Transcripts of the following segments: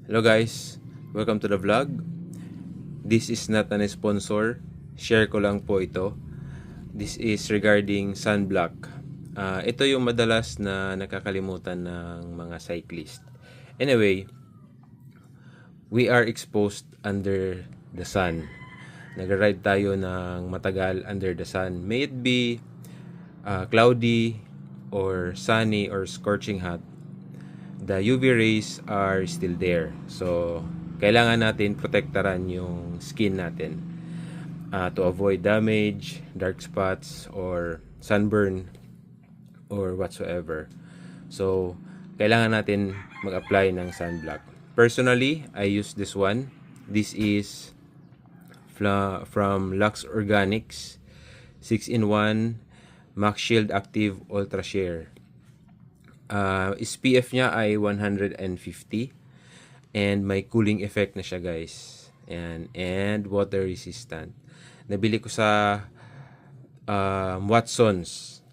Hello guys, welcome to the vlog. This is not an sponsor. Share ko lang po ito. This is regarding sunblock. Ito yung madalas na nakakalimutan ng mga cyclist. Anyway, we are exposed under the sun. Nag-ride tayo ng matagal under the sun. May it be cloudy or sunny or scorching hot, the UV rays are still there. So, kailangan natin protektaran yung skin natin to avoid damage, dark spots, or sunburn, or whatsoever. So, kailangan natin mag-apply ng sunblock. Personally, I use this one. This is from Lux Organics 6-in-1 Max Shield Active Ultra Sheer. SPF niya ay 150 and may cooling effect na siya guys, and water resistant. Nabili ko sa Watsons.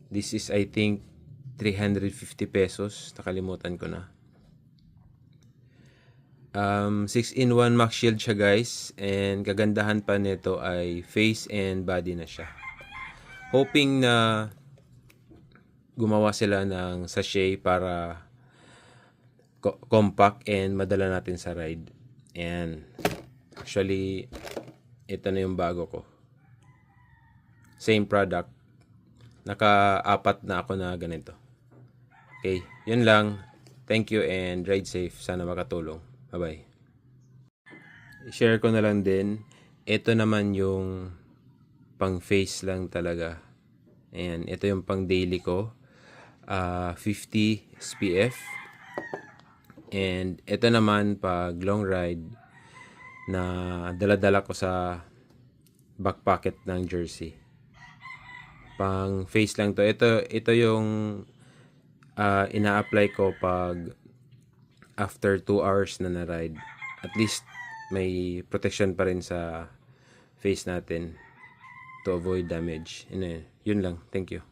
This is I think 350 pesos, nakalimutan ko na. 6-in-1 Max Shield siya guys, and kagandahan pa nito ay face and body na siya. Hoping na gumawa sila ng sachet para compact and madala natin sa ride. And actually, ito na yung bago ko. Same product. Naka-apat na ako na ganito. Okay, yun lang. Thank you and ride safe. Sana makatulong. Bye-bye. I-share ko na lang din. Ito naman yung pang face lang talaga. And ito yung pang daily ko. 50 SPF, and ito naman pag long ride na dala-dala ko sa back pocket ng jersey. Pang face lang to. Ito yung ina-apply ko pag after 2 hours na na-ride. At least may protection pa rin sa face natin to avoid damage. Yun lang. Thank you.